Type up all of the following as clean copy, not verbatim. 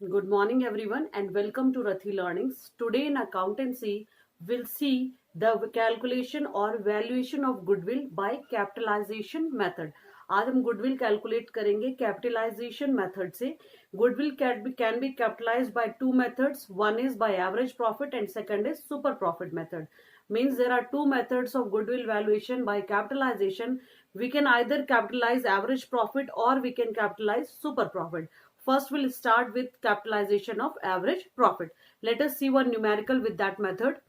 Good morning, everyone, and welcome to Rathi Learnings. Today in accountancy, we'll see the calculation or valuation of goodwill by capitalization method. आज हम goodwill calculate करेंगे capitalization method से. Goodwill can be capitalized by two methods. One is by average profit and second is super profit method. Means there are two methods of goodwill valuation by capitalization. We can either capitalize average profit or we can capitalize super profit. First, we'll start with capitalization of average profit. Let us see one numerical with that method.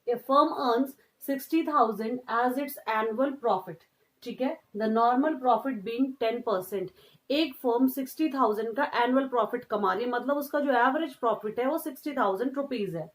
A firm earns 60,000 as its annual profit. ठीक है, the normal profit being 10%. एक firm 60,000 का annual profit कमा रही है, मतलब उसका जो एवरेज प्रॉफिट है वो 60,000 रुपीज है,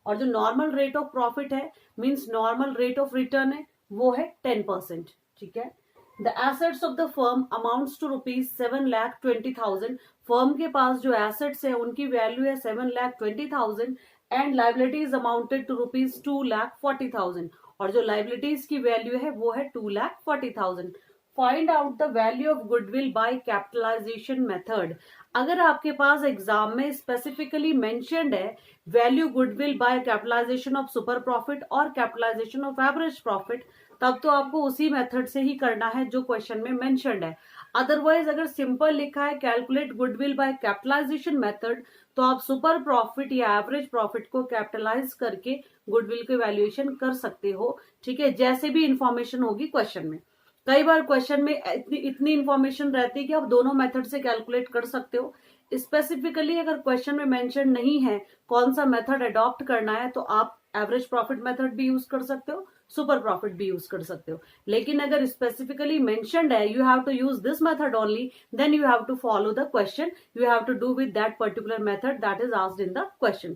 और जो नॉर्मल रेट ऑफ प्रॉफिट है means normal rate of return है वो है 10%. ठीक है. The assets of the firm amounts to ₹7,20,000. Firm के पास जो एसेट्स है उनकी वैल्यू है 7,20,000 एंड लाइबिलिटीज अमाउंटेड टू ₹2,40,000, और जो लाइबिलिटीज की वैल्यू है वो है 2,40,000. Find out the value of goodwill by capitalization method. अगर आपके पास एग्जाम में स्पेसिफिकली मेंशन्ड है value goodwill by capitalization of super profit और कैपिटलाइजेशन ऑफ एवरेज प्रॉफिट, तब तो आपको उसी मेथड से ही करना है जो क्वेश्चन में मेंशन्ड है. अदरवाइज अगर सिंपल लिखा है calculate goodwill by capitalization method, तो आप सुपर प्रॉफिट या एवरेज प्रॉफिट को कैपिटलाइज करके गुडविल की वैल्यूएशन कर सकते हो. ठीक है, जैसे भी इंफॉर्मेशन होगी क्वेश्चन में. कई बार क्वेश्चन में इतनी इंफॉर्मेशन रहती है कि आप दोनों मेथड से कैलकुलेट कर सकते हो. स्पेसिफिकली अगर क्वेश्चन में मेंशन नहीं है कौन सा मेथड अडॉप्ट करना है, तो आप एवरेज प्रॉफिट मेथड भी यूज कर सकते हो, सुपर प्रॉफिट भी यूज कर सकते हो. लेकिन अगर स्पेसिफिकली मेंशन्ड है you have to use this method only, then you have to follow the question, you have to do with that particular method that is asked in the question.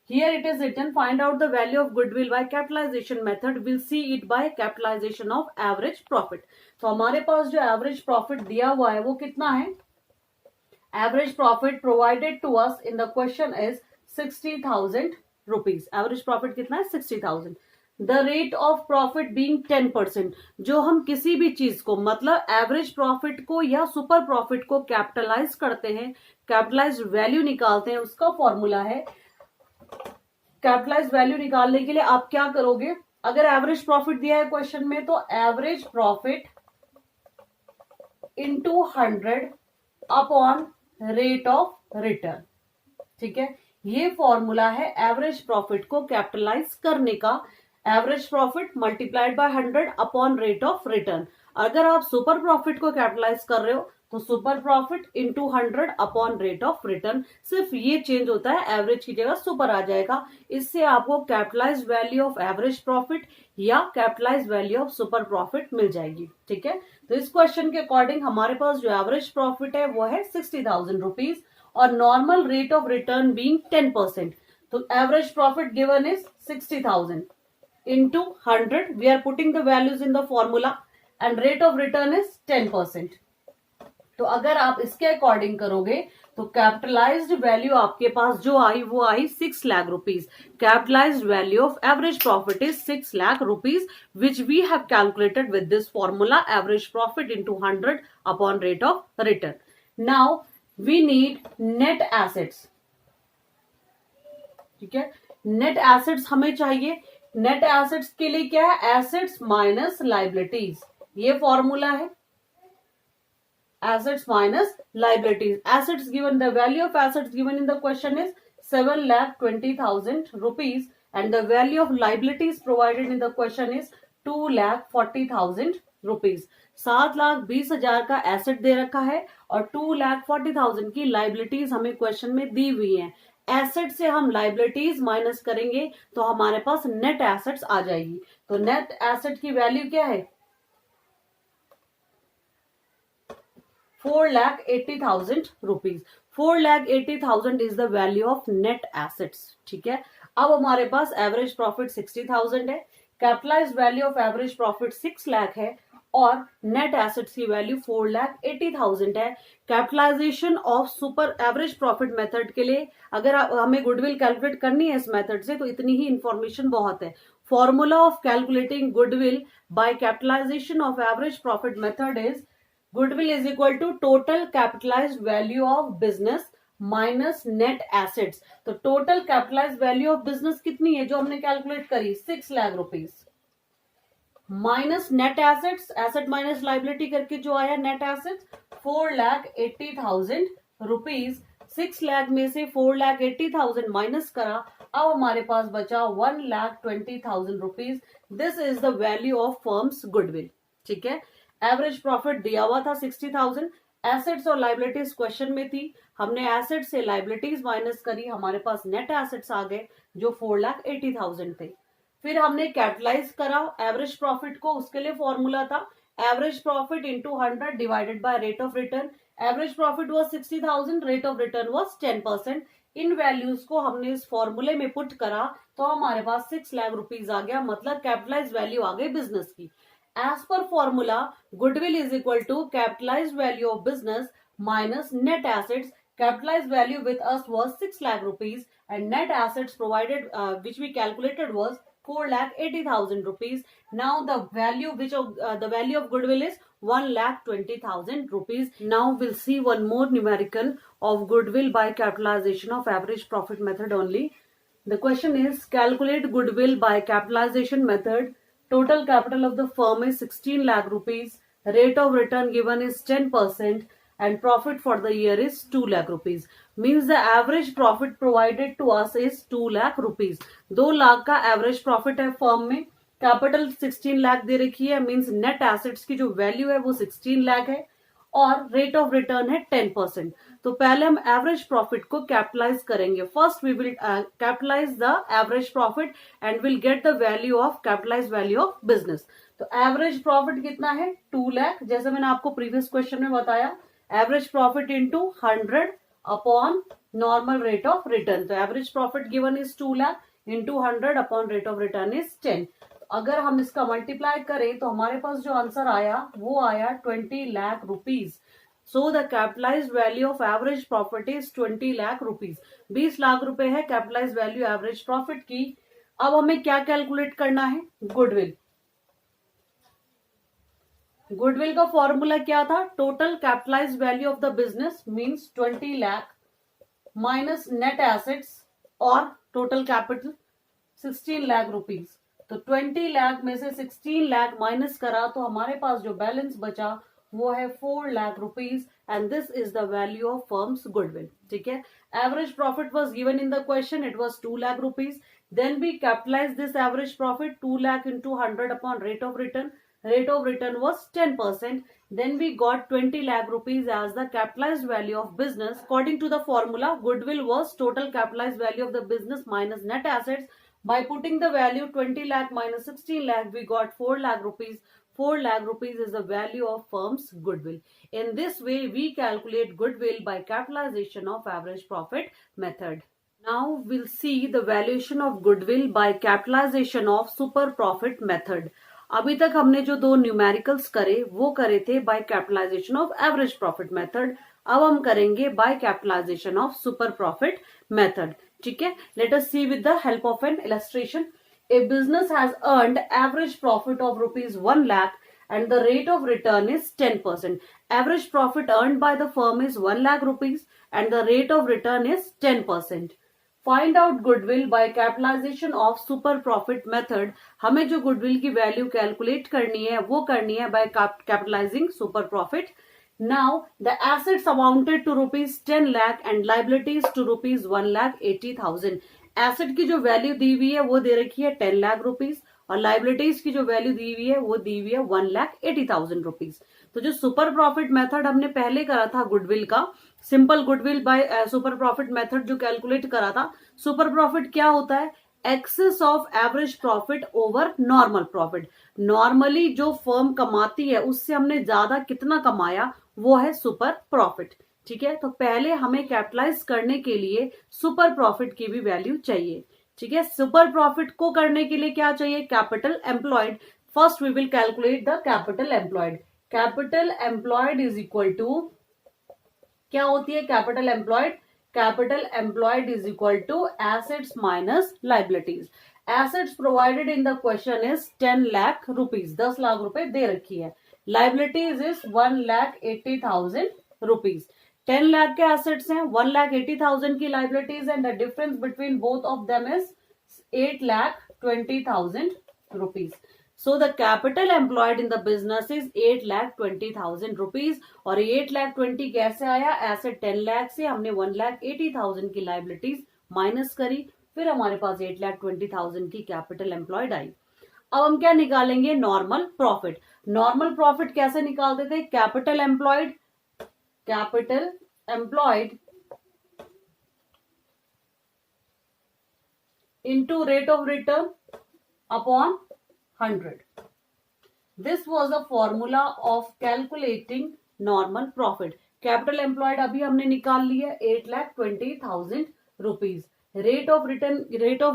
Here it is written, find out the value of goodwill by capitalization method. We'll see it by capitalization of average profit. तो हमारे पास जो average profit दिया हुआ है वो कितना है? Average profit provided to us in the question is 60,000 rupees. Average profit कितना है? 60,000. The rate of profit being 10%. जो हम किसी भी चीज को मतलब एवरेज प्रॉफिट को या सुपर प्रॉफिट को कैपिटलाइज करते हैं, कैपिटलाइज वैल्यू निकालते हैं, उसका फॉर्मूला है. कैपिटलाइज वैल्यू निकालने के लिए आप क्या करोगे? अगर एवरेज प्रॉफिट दिया है क्वेश्चन में तो average profit into 100 upon rate of return. ठीक है, ये फॉर्मूला है एवरेज प्रॉफिट को कैपिटलाइज करने का. Average profit multiplied by 100 upon rate of return. अगर आप सुपर प्रॉफिट को कैपिटलाइज कर रहे हो तो super profit into 100 upon rate of return. सिर्फ ये चेंज होता है, एवरेज की जगह सुपर आ जाएगा. इससे आपको capitalize value of average profit या capitalize value of super profit मिल जाएगी. ठीक है, तो इस क्वेश्चन के अकॉर्डिंग हमारे पास जो एवरेज प्रॉफिट है वो है 60,000 रुपीज और normal rate of return being 10%. तो average profit given is 60,000 into 100. We are putting the values in the formula and rate of return is 10%. तो अगर आप इसके अकॉर्डिंग करोगे तो कैपिटलाइज्ड वैल्यू आपके पास जो आई वो आई 6 lakh rupees. Capitalized value of average profit is 6 lakh rupees which we have calculated with this formula average profit into 100 upon rate of return. Now we need net assets. ठीक है, नेट एसेट्स हमें चाहिए. Net assets के लिए क्या है? Assets minus liabilities. ये formula है assets minus liabilities. Assets given, the value of assets given in the question is 7,20,000 rupees and the value of liabilities provided in the question is 2,40,000 rupees. 7,20,000 का asset दे रखा है और 2,40,000 की liabilities हमें question में दी हुई है. एसेट से हम लाइबिलिटीज माइनस करेंगे तो हमारे पास नेट एसेट्स आ जाएगी. तो नेट एसेट की वैल्यू क्या है? 4,80,000 rupees. 4,80,000 is the value of net assets. ठीक है, अब हमारे पास एवरेज प्रॉफिट 60,000 है, capitalize value of average profit 6 lakh है और नेट एसेट्स की वैल्यू 4,80,000 है. Capitalization of super average profit method के लिए अगर हमें गुडविल कैलकुलेट करनी है इस मेथड से तो इतनी ही इंफॉर्मेशन बहुत है. Formula of calculating goodwill by capitalization of average profit method is goodwill is equal to total capitalized value of business minus net assets. तो total capitalize value of business कितनी है जो हमने कैलकुलेट करी, 6 lakh rupees, minus net assets, asset minus liability करके जो आया net assets 4,80,000 rupees. 6 lakh में से 4,80,000 माइनस करा, अब हमारे पास बचा 1,20,000 rupees. This is the value of firm's goodwill. ठीक है, एवरेज प्रॉफिट दिया हुआ था 60,000। एसेट्स और लाइबिलिटीज क्वेश्चन में थी, हमने एसेट्स से लाइबिलिटीज माइनस करी, हमारे पास नेट एसेट्स आ गए जो 4,80,000 थे। फिर हमने कैपिटलाइज करा एवरेज प्रॉफिट को, उसके लिए फॉर्मूला था average profit into 100 divided by rate of return. Average profit was 60,000, rate of return was 10%। In values को हमने इस फॉर्मूले में पुट करा तो हमारे पास 6 लाख रुपीज आ गया, मतलब कैपिटलाइज वैल्यू आ गई बिजनेस की। As per formula goodwill is equal to capitalize value of business minus net assets. Capitalized value with us was 6 lakh rupees and net assets provided which we calculated was 4,80,000 rupees. Now the value the value of goodwill is 1,20,000 rupees. Now we'll see one more numerical of goodwill by capitalization of average profit method only. The question is calculate goodwill by capitalization method. Total capital of the firm is 16 lakh rupees. Rate of return given is 10%. And profit for the year is 2 lakh rupees. Means the average profit provided to us is 2 lakh rupees. 2 lakh का average profit है firm में, capital 16 lakh दे रखी है, means net assets की जो value है वो 16 लाख है और रेट ऑफ रिटर्न है 10%। तो पहले हम एवरेज प्रॉफिट को कैपिटलाइज करेंगे। First we will capitalize the average profit and will get the value of capitalize value of business. तो एवरेज प्रॉफिट कितना है, 2 लाख, जैसे मैंने आपको प्रीवियस क्वेश्चन में बताया, average profit into 100 upon normal rate of return. तो average profit given is 2 lakh into 100 upon rate of return is 10। अगर हम इसका मल्टीप्लाई करें तो हमारे पास जो आंसर आया वो आया 20 lakh rupees. So the capitalize value of average profit is 20 lakh rupees. 20 lakh रुपए है कैपिटलाइज वैल्यू एवरेज प्रॉफिट की। अब हमें क्या कैलकुलेट करना है, गुडविल। गुडविल का फॉर्मूला क्या था, total capitalize value of the business means 20 lakh minus net assets और टोटल कैपिटल 16 लाख रुपीज। तो 20 लाख में से 16 लाख माइनस करा तो हमारे पास जो बैलेंस बचा वो है 4 lakh rupees and this is the value of firm's goodwill. ठीक है, average profit was given in the question, it was 2 lakh rupees. Then we capitalize this average profit 2 lakh into 100 upon rate of return. Rate of return was 10%. Then we got 20 lakh rupees as the capitalized value of business. According to the formula, goodwill was total capitalized value of the business minus net assets. By putting the value 20 lakh minus 16 lakh, we got 4 lakh rupees. 4 lakh rupees is the value of firm's goodwill. In this way, we calculate goodwill by capitalization of average profit method. Now we'll see the valuation of goodwill by capitalization of super profit method. अभी तक हमने जो दो numericals करे वो करे थे by capitalization of average profit method, अब हम करेंगे by capitalization of super profit method. ठीक है, let us see with the help of an illustration. A business has earned average profit of rupees 1 lakh and the rate of return is 10%. Average profit earned by the firm is 1 lakh rupees and the rate of return is 10%. Find out goodwill by capitalization of super profit method. हमें जो goodwill की value calculate करनी है वो करनी है by capitalizing super profit. Now the assets amounted to rupees 10 lakh and liabilities to rupees 1,80,000। Asset की जो वैल्यू दी हुई है वो दे रखी है 10 लाख रुपीज और लाइबिलिटीज की जो वैल्यू दी हुई है वो दी हुई है 1,80,000 रुपीज। तो जो सुपर प्रॉफिट मेथड हमने पहले करा था गुडविल का, simple goodwill by super profit method जो कैलकुलेट करा था, सुपर प्रॉफिट क्या होता है, excess of average profit over normal profit. Normally जो फर्म कमाती है उससे हमने ज्यादा कितना कमाया वो है सुपर प्रॉफिट। ठीक है, तो पहले हमें कैपिटलाइज करने के लिए सुपर प्रॉफिट की भी वैल्यू चाहिए। ठीक है, सुपर प्रॉफिट को करने के लिए क्या चाहिए, capital employed. First we will calculate the capital employed. Capital employed is equal to, क्या होती है capital employed, capital employed is equal to assets minus liabilities. Assets provided in the question is 10 lakh rupees, 10 lakh रुपए दे रखी है। Liabilities is 1,80,000 rupees. 10 lakh के assets हैं, 1,80,000 की liabilities and the difference between both of them is 8,20,000 rupees. So the capital employed in the business is 8,20,000 rupees. और 8,20,000 कैसे आया? ऐसे 10 लाख से हमने 1,80,000 की लाइबिलिटीज माइनस करी, फिर हमारे पास 8,20,000 की कैपिटल एम्प्लॉयड आई. अब हम क्या निकालेंगे? Normal profit. नॉर्मल प्रॉफिट कैसे निकालते थे? Capital employed into rate of return upon 100. This was the formula of calculating normal profit. Capital employed अभी हमने निकाल लिया 8,20,000 rupees. Rate of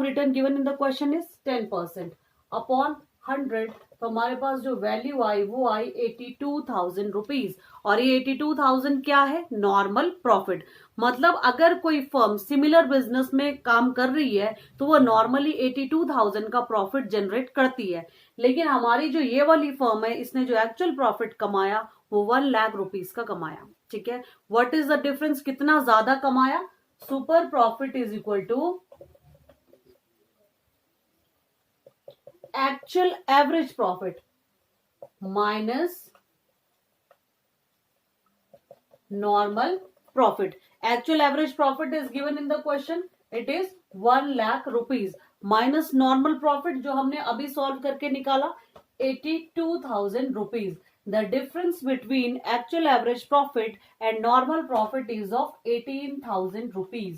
return given in the question is 10% upon 100. तो हमारे पास जो वैल्यू आई वो आई 82,000 रुपीज. और ये 82,000 क्या है? Normal profit. मतलब अगर कोई फर्म सिमिलर बिजनेस में काम कर रही है तो वो नॉर्मली 82,000 का प्रॉफिट जनरेट करती है. लेकिन हमारी जो ये वाली फर्म है, इसने जो एक्चुअल प्रॉफिट कमाया वो 1 लाख रुपीज का कमाया. ठीक है. What is the difference? कितना ज्यादा कमाया? Super profit is equal to actual average profit minus normal profit. Actual average profit is given in the question. It is 1 lakh rupees minus normal profit जो हमने अभी सॉल्व करके निकाला 82,000 rupees. The difference between actual average profit and normal profit is of 18,000 rupees.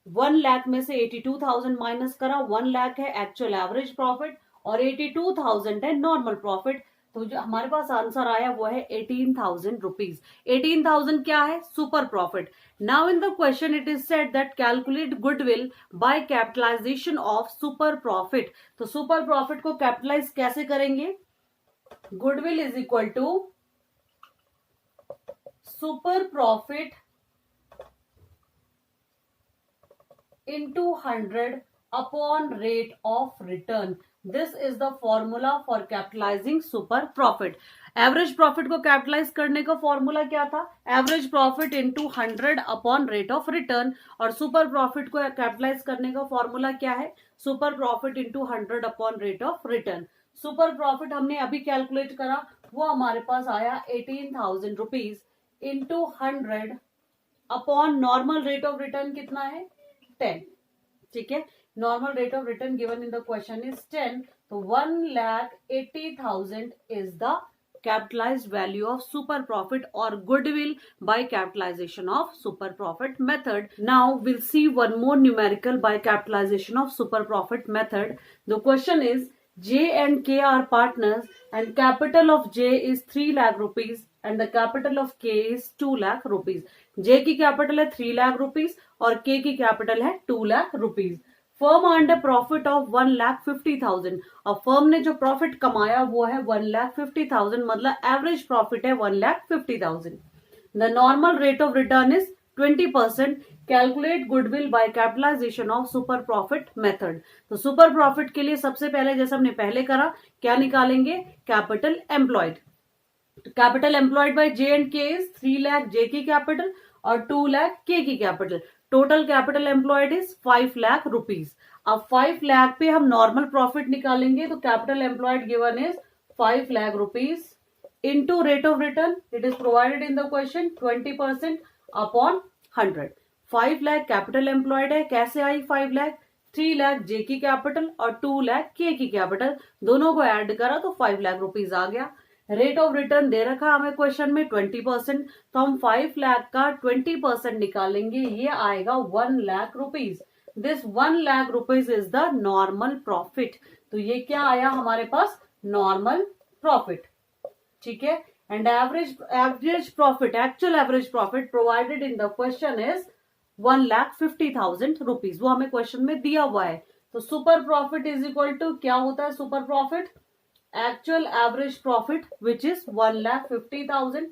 1 lakh में से 82,000 minus करा, 1 लाख है actual average profit और 82,000 है नॉर्मल प्रॉफिट. तो जो हमारे पास आंसर आया वो है 18,000 रुपीज. 18,000 क्या है? Super profit. Now in the question it is said that calculate goodwill by capitalization of super profit. तो सुपर प्रॉफिट को कैपिटलाइज कैसे करेंगे? Goodwill is equal to super profit into 100 upon rate of return. This is the formula for capitalizing super profit. Average profit को capitalise करने का formula क्या था? Average profit into 100 upon rate of return. और super profit को capitalise करने का formula क्या है? Super profit into 100 upon rate of return. Super profit हमने अभी कैलकुलेट करा, वो हमारे पास आया 18,000 rupees into 100 upon normal rate of return कितना है? 10. ठीक है. Normal rate of return given in the question is 10. तो 1,80,000 is the capitalized value of super profit or goodwill by capitalization of super profit method. Now we'll see one more numerical by capitalization of super profit method. The question is J and K are partners and capital of J is 3 lakh rupees and the capital of K is 2 lakh rupees. J की capital है 3 lakh rupees और K की capital है 2 lakh rupees. Firm earned a profit of 1,50,000. और firm ने जो profit कमाया वो है 1,50,000. मतलब एवरेज प्रॉफिट है 1,50,000. The normal rate of return is 20%. Calculate goodwill by capitalization of super profit method. तो सुपर प्रॉफिट के लिए सबसे पहले जैसे हमने पहले करा, क्या निकालेंगे? Capital employed. Capital employed by J and के इज 3 लाख जे की कैपिटल और 2 लाख के की capital. Total capital employed is 5 lakh rupees. अब 5 लाख पे हम नॉर्मल प्रॉफिट निकालेंगे तो capital employed given is 5 lakh rupees into rate of return. It is provided in the question 20% upon 100. 5 lakh capital employed है. कैसे आई 5 लाख? 3 लाख जे की कैपिटल और 2 लाख के की कैपिटल, दोनों को ऐड करा तो 5 लाख रुपीज आ गया. रेट ऑफ रिटर्न दे रखा हमें क्वेश्चन में 20%. तो हम 5 लाख का 20% निकालेंगे, ये आएगा 1 lakh rupees. This 1 lakh rupees is the normal profit. तो ये क्या आया हमारे पास? Normal profit. ठीक है. And average profit, actual average profit provided in the question is 1,50,000 rupees. वो हमें क्वेश्चन में दिया हुआ है. तो super profit is equal to क्या होता है? Super profit actual average profit which is 1,50,000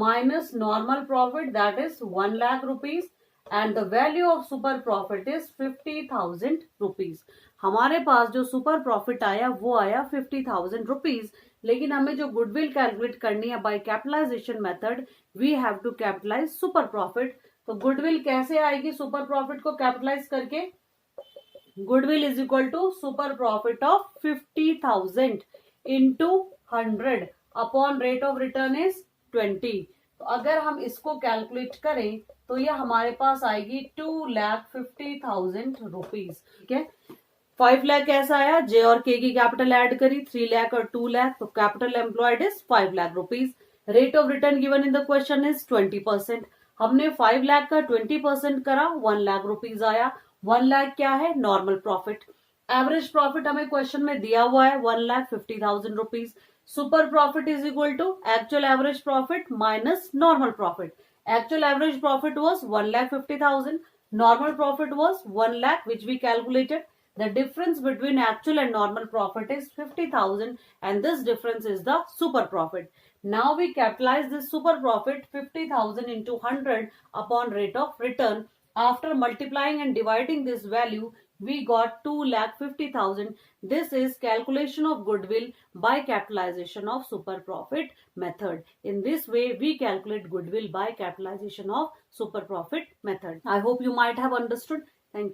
minus normal profit that is 1 lakh rupees and the value of super profit is 50,000 rupees. हमारे पास जो सुपर प्रॉफिट आया वो आया 50,000 रुपीज. लेकिन हमें जो गुडविल कैलकुलेट करनी है by capitalization method, we have to capitalize super profit. तो गुडविल कैसे आएगी सुपर प्रॉफिट को कैपिटलाइज करके? Goodwill is equal to super profit of 50,000 into 100 upon rate of return is 20। तो अगर हम इसको कैलकुलेट करें तो ये हमारे पास आएगी 2,50,000 रुपीज। ठीक है, 5 लाख कैसा आया? जे और के की कैपिटल ऐड करी, 3 लाख और 2 लाख, तो capital employed is 5 lakh rupees. Rate of return given in the question is 20%। हमने 5 लाख का 20% करा, 1 लाख रुपीज आया। 1 लाख क्या है? Normal profit. एवरेज प्रॉफिट हमें क्वेश्चन में दिया हुआ है 1,50,000 rupees. Super profit is equal to actual average profit minus normal profit. Actual average profit was 1,50,000. Normal profit was 1 lakh, which we calculated. The difference between actual and normal profit is 50,000, and this difference is the super profit. Now we capitalize this super profit 50,000 into 100 upon rate of return. After multiplying and dividing this value, we got 2,50,000. This is calculation of goodwill by capitalization of super profit method. In this way, we calculate goodwill by capitalization of super profit method. I hope you might have understood. Thank you.